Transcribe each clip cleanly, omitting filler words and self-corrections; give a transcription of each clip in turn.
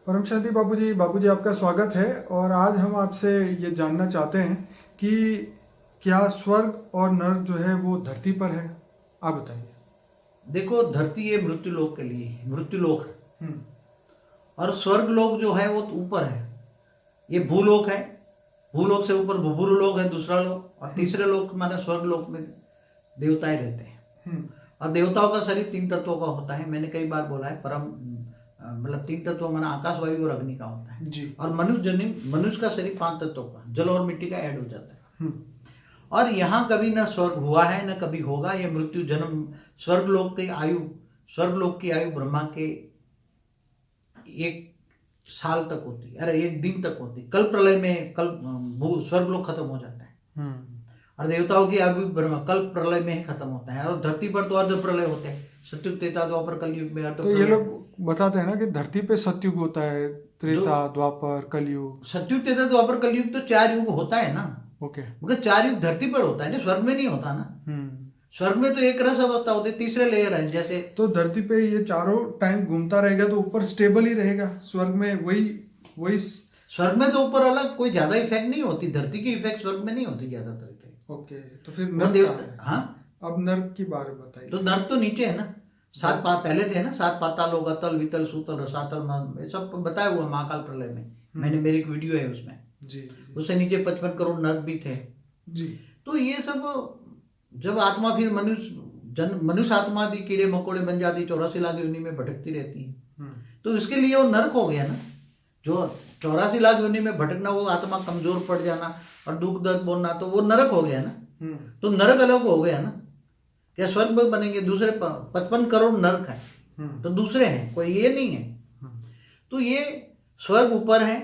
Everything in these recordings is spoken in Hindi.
परम शांति बाबूजी आपका स्वागत है। और आज हम आपसे ये जानना चाहते हैं कि क्या स्वर्ग और नर्क जो है वो धरती पर है। आप बताइए। देखो, धरती ये मृत्यु लोक के लिए है, मृत्यु लोक है। हम्म। और स्वर्ग लोक जो है वो तो ऊपर है। ये भूलोक है। भूलोक से ऊपर भूभुर लोक है, दूसरा लोक। और तीसरे लोक माने स्वर्ग लोक में देवताएं रहते हैं। हम्म। और देवताओं का शरीर 3 तत्वों का होता है। मैंने कई बार बोला है, परम मतलब 3 तत्व माना आकाश, वायु और अग्नि का होता है। जी। और मनुष्य का शरीर 5 तत्वों का, जल और मिट्टी का ऐड हो जाता है। हम्म। और यहाँ कभी न स्वर्ग हुआ है न कभी होगा। ये मृत्यु जन्म स्वर्गलोक की आयु ब्रह्मा के 1 साल तक होती है, अरे 1 दिन तक होती है। कल प्रलय में स्वर्गलोक खत्म हो जाता है। और देवताओं की आयु ब्रह्मा कल प्रलय में ही खत्म होता है। और धरती पर तो अर्ध प्रलय होते हैं, सतयुग त्रेता द्वापर कलयुग में अर्ध तो ये प्रलय। लोग बताते हैं ना कि धरती पे सतयुग होता है, जो त्रेता द्वापर कलयुग। सतयुग त्रेता द्वापर कलयुग तो 4 युग होता है ना। ओके। मगर 4 युग धरती पर होता है ना, स्वर्ग में नहीं होता ना। स्वर्ग में तो एक रस अवस्था होती है, तीसरे लेयर है जैसे। तो धरती पे ये चारों टाइम घूमता रहेगा तो ऊपर स्टेबल ही रहेगा। स्वर्ग में वही वही स्वर्ग में तो ऊपर अलग कोई ज्यादा इफेक्ट नहीं होती। धरती की इफेक्ट स्वर्ग में नहीं होती ज्यादातर इफेक्ट। ओके। तो फिर नर्क कहाँ है? हाँ, अब नर्क की बारे में बताइए। तो नर्क तो नीचे है ना। 7 पहले थे ना, 7 पाताल लोग, अतल वितल सूतल रसातल, ये सब बताया हुआ महाकाल प्रलय में। मैंने मेरी एक वीडियो है उसमें। जी। उससे नीचे 55 करोड़ नर्क भी थे। जी। तो ये सब जब आत्मा फिर मनुष्य आत्मा भी कीड़े मकोड़े बन जाती, 84 लाख योनि में भटकती रहती है। तो इसके लिए वो नर्क हो गया ना। जो 84 लाख योनि में भटकना, वो आत्मा कमजोर पड़ जाना और दुख दर्द बोलना, तो वो नरक हो गया ना। तो नरक अलग हो गया ना। क्या स्वर्ग बनेंगे? दूसरे 55 करोड़ नरक है, तो दूसरे हैं, कोई ये नहीं है। तो ये स्वर्ग ऊपर है।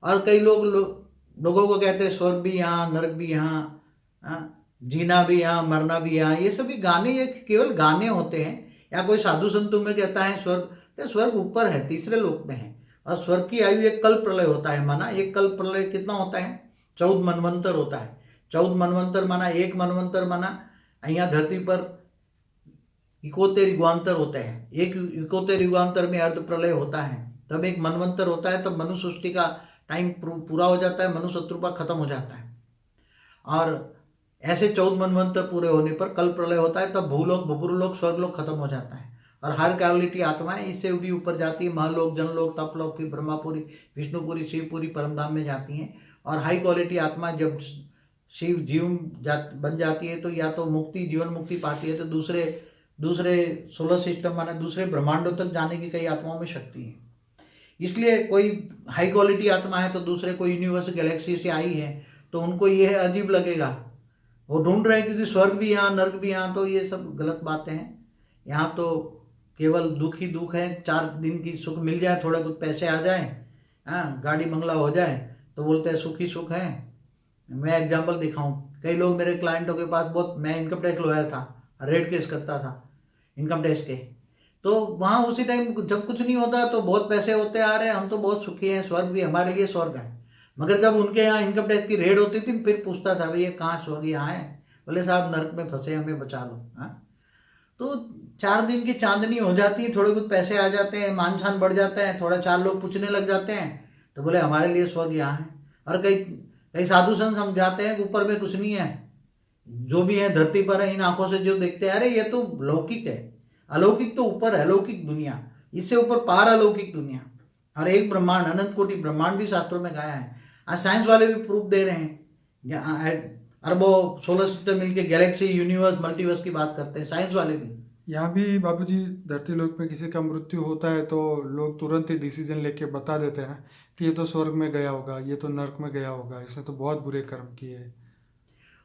और कई लोगों को कहते हैं स्वर्ग भी यहाँ, नरक भी यहाँ, जीना भी यहाँ, मरना भी यहाँ। ये सभी गाने, ये केवल गाने होते हैं। या कोई साधु संतों में कहता है स्वर्ग ऊपर है, तीसरे लोक में है। और स्वर्ग की आयु एक कल्प प्रलय होता है। माना एक कल्प प्रलय कितना होता है? 14 मनवंतर होता है। 14 मनवंतर माना, एक मनवंतर माना यहाँ धरती पर 71 युगांतर होते हैं। एक 71 युगांतर में अर्ध प्रलय होता है, तब एक मनवंतर होता है। तब मनुष्य सृष्टि का टाइम पूरा हो जाता है, मनुष्य शत्रुपा खत्म हो जाता है। और ऐसे 14 मनवंतर पूरे होने पर कल प्रलय होता है, तब भूलोक, भूपुरलोक, स्वर्गलोक खत्म हो जाता है। और हर क्वालिटी आत्माएं इससे भी ऊपर जाती है। महलोक, जनलोक, तपलोक, फिर ब्रह्मापुरी, विष्णुपुरी, शिवपुरी, परमधाम में जाती हैं। और हाई क्वालिटी आत्मा जब शिव जीव बन जाती है, तो या तो मुक्ति, जीवन मुक्ति पाती है, तो दूसरे सोलर सिस्टम माने दूसरे ब्रह्मांडों तक जाने की कई आत्माओं में शक्ति है। इसलिए कोई हाई क्वालिटी आत्मा है तो दूसरे कोई यूनिवर्स गैलेक्सी से आई है, तो उनको ये अजीब लगेगा। वो ढूंढ रहे हैं क्योंकि स्वर्ग भी यहाँ, नर्क भी यहाँ। तो ये सब गलत बातें हैं। यहाँ तो केवल दुख ही दुख है। 4 दिन की सुख मिल जाए, थोड़ा कुछ पैसे आ जाए, गाड़ी बंगला हो जाए, तो बोलते हैं सुख ही सुख है। मैं एग्जाम्पल दिखाऊं, कई लोग मेरे क्लाइंटों के पास मैं इनकम टैक्स लॉयर था, रेड केस करता था इनकम टैक्स के। तो वहाँ उसी टाइम जब कुछ नहीं होता तो बहुत पैसे होते आ रहे हैं, हम तो बहुत सुखी हैं, स्वर्ग भी हमारे लिए स्वर्ग है। मगर जब उनके यहाँ इनकम टैक्स की रेड होती थी, फिर पूछता था भैया कहाँ स्वर्ग यहाँ है? बोले साहब नर्क में फंसे, हमें बचा लो। तो 4 दिन की चांदनी हो जाती है, थोड़े कुछ पैसे आ जाते हैं, मान शान बढ़ जाता है, थोड़ा 4 लोग पूछने लग जाते हैं, तो बोले हमारे लिए स्वर्ग यहाँ है। और कई साधु संत समझाते हैं कि ऊपर में कुछ नहीं है, जो भी है धरती पर है। इन आंखों से जो देखते हैं, अरे ये तो लौकिक है, अलौकिक तो ऊपर है, अलौकिक दुनिया, इससे ऊपर पार अलौकिक दुनिया। और एक ब्रह्मांड, अनंत कोटि ब्रह्मांड भी शास्त्रों में गाया है। आज साइंस वाले भी प्रूफ दे रहे हैं। अरबों सोलर सिस्टम मिलके गैलेक्सी, यूनिवर्स, मल्टीवर्स की बात करते हैं साइंस वाले भी। यहाँ भी बाबूजी धरती लोक में किसी का मृत्यु होता है तो लोग तुरंत ही डिसीजन लेके बता देते हैं ना कि ये तो स्वर्ग में गया होगा, ये तो नर्क में गया होगा, इसने तो बहुत बुरे कर्म किए।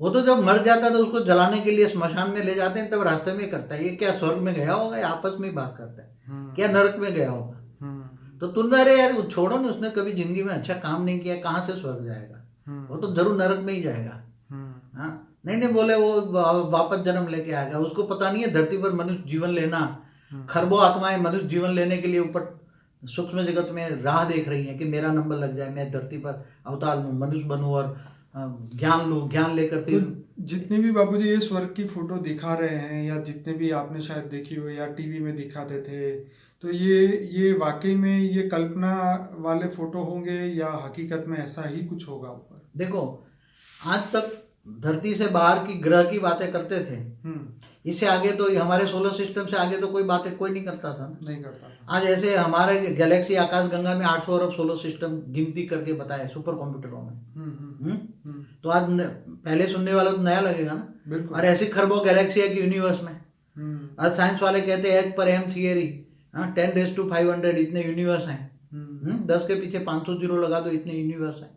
वो तो जब मर जाता है तो उसको जलाने के लिए स्मशान में ले जाते हैं, तब रास्ते में करता है ये क्या स्वर्ग में गया होगा, या आपस में ही बात करता है क्या नर्क में गया होगा। तो तुम अरे यार छोड़ो ना, उसने कभी जिंदगी में अच्छा काम नहीं किया, कहाँ से स्वर्ग जाएगा? वो तो जरूर नरक में ही जाएगा। हाँ, नहीं बोले वो वापस जन्म लेके आएगा। उसको पता नहीं है धरती पर मनुष्य जीवन लेना, खरबों आत्माएं मनुष्य जीवन लेने के लिए ऊपर सूक्ष्म जगत में राह देख रही हैं कि मेरा नंबर लग जाए, मैं धरती पर अवतार लूँ, मनुष्य बनूं और ज्ञान लूँ, ज्ञान लेकर फिर। तो जितने भी बाबूजी ये स्वर्ग की फोटो दिखा रहे हैं, या जितने भी आपने शायद देखी हो या टीवी में दिखाते थे, तो ये वाकई में ये कल्पना वाले फोटो होंगे या हकीकत में ऐसा ही कुछ होगा ऊपर? देखो, आज तक धरती से बाहर की ग्रह की बातें करते थे, इससे आगे तो हमारे सोलर सिस्टम से आगे तो कोई बातें कोई नहीं करता था ना। नहीं करता था। आज ऐसे हमारे गैलेक्सी आकाश गंगा में 800 अरब सोलर सिस्टम गिनती करके बताए सुपर कंप्यूटरों में। तो आज पहले सुनने वाला तो नया लगेगा ना। बिल्कुल। और ऐसी खरबों गैलेक्सी है कि यूनिवर्स में। आज साइंस वाले कहते हैं एच पर एम थियरी, 10⁵ इतने यूनिवर्स हैं। 10 के पीछे 500 जीरो लगा दो, इतने यूनिवर्स हैं।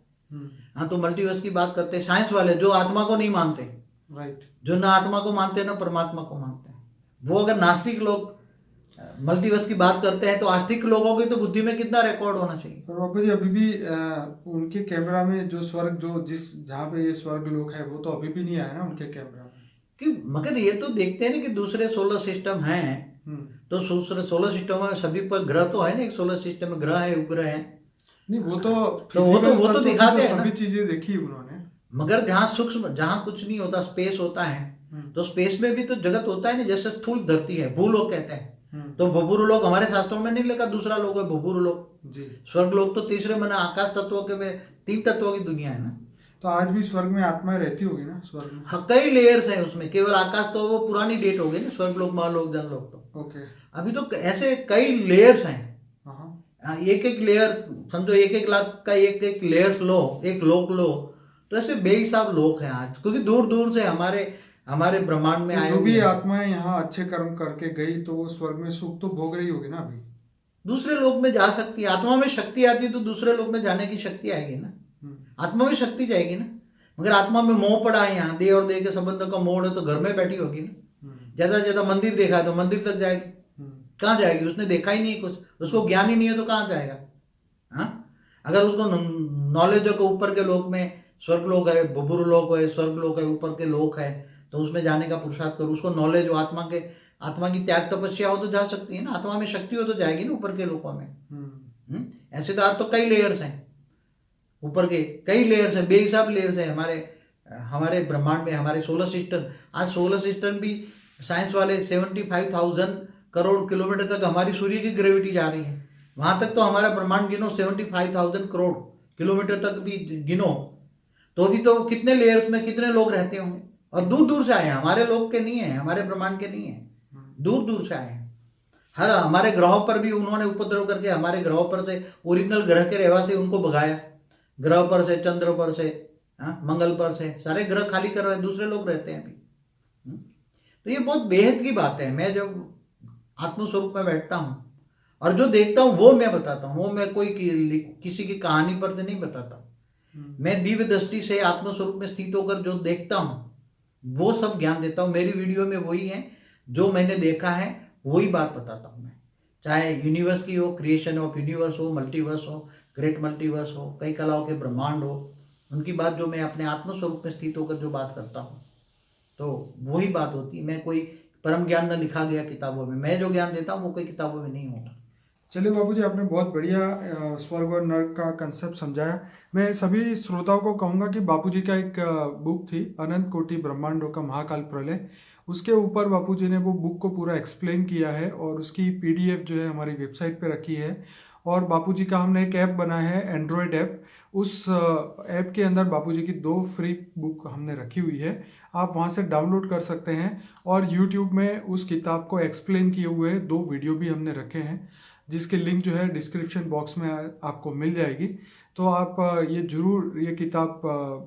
हाँ, तो मल्टीवर्स की बात करते हैं साइंस वाले, जो आत्मा को नहीं मानते। राइट। जो ना आत्मा को मानते हैं ना परमात्मा को मानते हैं। वो अगर नास्तिक लोग मल्टीवर्स की बात करते हैं तो आस्तिक लोगों की तो बुद्धि में कितना रिकॉर्ड होना चाहिए। पर बाबू जी अभी भी उनके कैमरा में जो स्वर्ग जहाँ पे ये स्वर्ग लोक है वो तो अभी भी नहीं आया ना उनके कैमरा में। कि मगर ये तो देखते हैं ना कि दूसरे सोलर सिस्टम हैं, तो दूसरे सोलर सिस्टम में सभी पर ग्रह तो है ना। एक सोलर सिस्टम में ग्रह है, उपग्रह है। नहीं, वो तो दिखाते हैं, सभी चीजें देखी उन्होंने। मगर जहाँ सूक्ष्म, जहाँ कुछ नहीं होता, स्पेस होता है, तो स्पेस में भी तो जगत होता है ना। जैसे स्थूल धरती है, भूलोक कहते हैं, तो भूभुर लोक हमारे शास्त्रों में नहीं लिखा, दूसरा लोक है भूभुर लोक जी। स्वर्ग लोक तो तीसरे मना आकाश तत्वों के में 3 तत्वों की दुनिया है ना। तो आज भी स्वर्ग में आत्माएं रहती होगी ना स्वर्ग में? हाँ, कई लेयर्स हैं उसमें। केवल आकाश तो वो पुरानी डेट हो गई ना, स्वर्ग लोक, महालोक, जनलोक तो। ओके। अभी तो ऐसे कई लेयर्स हैं। एक एक लेयर समझो, 1-1 लाख का एक लेयर्स लो, एक लोक लो, तो ऐसे बेहिसाब लोक हैं आज। क्योंकि दूर दूर से हमारे ब्रह्मांड में आए जो भी आत्माएं यहाँ अच्छे कर्म करके गई तो वो स्वर्ग में सुख तो भोग रही होगी ना। अभी दूसरे लोक में जा सकती है। आत्मा में शक्ति आती है तो दूसरे लोक में जाने की शक्ति आएगी ना। आत्मा में शक्ति जाएगी ना। मगर आत्मा में मोह पड़ा है, यहाँ देह और देह के संबंधों का मोह है, तो घर में बैठी होगी ना। ज्यादा ज्यादा मंदिर देखा है तो मंदिर तक जाएगी। कहाँ जाएगी? उसने देखा ही नहीं कुछ, उसको ज्ञान ही नहीं है, तो कहाँ जाएगा? हाँ, अगर उसको नॉलेज हो, ऊपर के लोक में स्वर्ग लोक है, भूभुर लोक है, स्वर्ग लोक है, ऊपर के लोक है, तो उसमें जाने का पुरुषार्थ करो। उसको नॉलेज हो, आत्मा की त्याग तपस्या हो तो जा सकती है ना। आत्मा में शक्ति हो तो जाएगी ना ऊपर के लोकों में। ऐसे तो आज तो कई लेयर्स हैं, ऊपर के कई लेयर्स हैं, बेहिसाब लेयर्स हैं हमारे ब्रह्मांड में, हमारे सोलर सिस्टम। आज सोलर सिस्टम भी साइंस वाले 75,000 करोड़ किलोमीटर तक हमारी सूर्य की ग्रेविटी जा रही है। वहां तक तो हमारा ब्रह्मांड गिनो, 75,000 करोड़ किलोमीटर तक भी गिनो, तो भी तो कितने लेयर्स में कितने लोग रहते होंगे। और दूर दूर से आए हैं, हमारे लोग के नहीं है, हमारे ब्रह्मांड के नहीं है, दूर दूर से आए हैं। हर हमारे ग्रहों पर भी उन्होंने उपद्रव करके हमारे ग्रहों पर से ओरिजिनल ग्रह के रहवासी उनको भगाया। ग्रह पर से, चंद्र पर से, मंगल पर से, सारे ग्रह खाली कर रहे हैं, दूसरे लोग रहते हैं अभी। तो ये बहुत बेहद की बात है। मैं जब आत्मस्वरूप में बैठता हूँ और जो देखता हूँ वो मैं बताता हूँ। वो मैं कोई किसी की कहानी पर से नहीं बताता। मैं दिव्य दृष्टि से आत्मस्वरूप में स्थित होकर जो देखता हूँ वो सब ज्ञान देता हूँ। मेरी वीडियो में वही है, जो मैंने देखा है वही बात बताता हूँ मैं। चाहे यूनिवर्स की हो, क्रिएशन ऑफ यूनिवर्स हो, मल्टीवर्स हो, ग्रेट मल्टीवर्स हो, कई कलाओं के ब्रह्मांड हो, उनकी बात जो मैं अपने आत्मस्वरूप में स्थित होकर जो बात करता हूँ तो वही बात होती है। मैं कोई परम ज्ञान न लिखा गया किताबों में, मैं जो ज्ञान देता हूँ वो कोई किताबों में नहीं होता। चलिए बाबूजी, आपने बहुत बढ़िया स्वर्ग और नर्क का कंसेप्ट समझाया। मैं सभी श्रोताओं को कहूँगा कि बापूजी का एक बुक थी, अनंत कोटि ब्रह्मांडों का महाकाल प्रलय। उसके ऊपर बापूजी ने वो बुक को पूरा एक्सप्लेन किया है और उसकी PDF जो है हमारी वेबसाइट पे रखी है। और बापूजी का हमने एक ऐप बनाया है, एंड्रॉयड ऐप। उस ऐप के अंदर बापूजी की 2 फ्री बुक हमने रखी हुई है, आप वहाँ से डाउनलोड कर सकते हैं। और यूट्यूब में उस किताब को एक्सप्लेन किए हुए 2 वीडियो भी हमने रखे हैं, जिसके लिंक जो है डिस्क्रिप्शन बॉक्स में आपको मिल जाएगी। तो आप ये किताब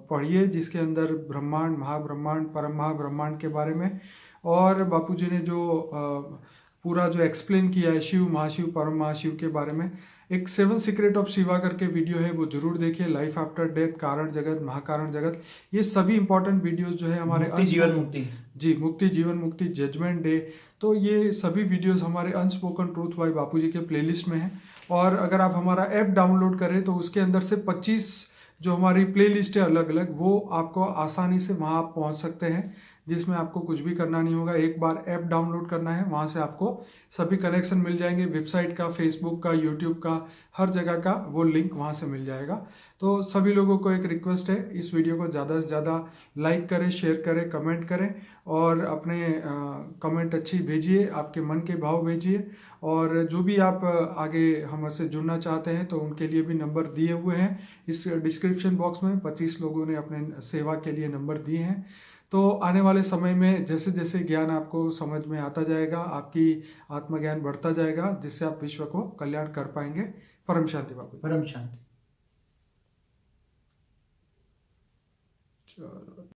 पढ़िए, जिसके अंदर ब्रह्मांड, महाब्रह्मांड, परम महाब्रह्मांड के बारे में और बापूजी ने जो पूरा जो एक्सप्लेन किया है शिव, महाशिव, परम महाशिव के बारे में। एक 7 सीक्रेट ऑफ शिवा करके वीडियो है, वो जरूर देखिए। लाइफ आफ्टर डेथ, कारण जगत, महाकारण जगत, ये सभी इंपॉर्टेंट वीडियोस जो है हमारे जीवन मुक्ति जी, मुक्ति जीवन मुक्ति, जजमेंट डे, तो ये सभी वीडियोस हमारे अनस्पोकन ट्रूथ बाय बापूजी के प्लेलिस्ट में है। और अगर आप हमारा ऐप डाउनलोड करें तो उसके अंदर से 25 जो हमारी प्लेलिस्ट है अलग अलग, वो आपको आसानी से वहाँ आप पहुँच सकते हैं, जिसमें आपको कुछ भी करना नहीं होगा। एक बार ऐप डाउनलोड करना है, वहाँ से आपको सभी कनेक्शन मिल जाएंगे, वेबसाइट का, फेसबुक का, यूट्यूब का, हर जगह का वो लिंक वहाँ से मिल जाएगा। तो सभी लोगों को एक रिक्वेस्ट है, इस वीडियो को ज़्यादा से ज़्यादा लाइक करें, शेयर करें, कमेंट करें और अपने कमेंट अच्छी भेजिए, आपके मन के भाव भेजिए। और जो भी आप आगे हमसे जुड़ना चाहते हैं तो उनके लिए भी नंबर दिए हुए हैं इस डिस्क्रिप्शन बॉक्स में। 25 लोगों ने अपने सेवा के लिए नंबर दिए हैं। तो आने वाले समय में जैसे जैसे ज्ञान आपको समझ में आता जाएगा, आपकी आत्मज्ञान बढ़ता जाएगा, जिससे आप विश्व को कल्याण कर पाएंगे। परम शांति बाबू। परम शांति। चलो।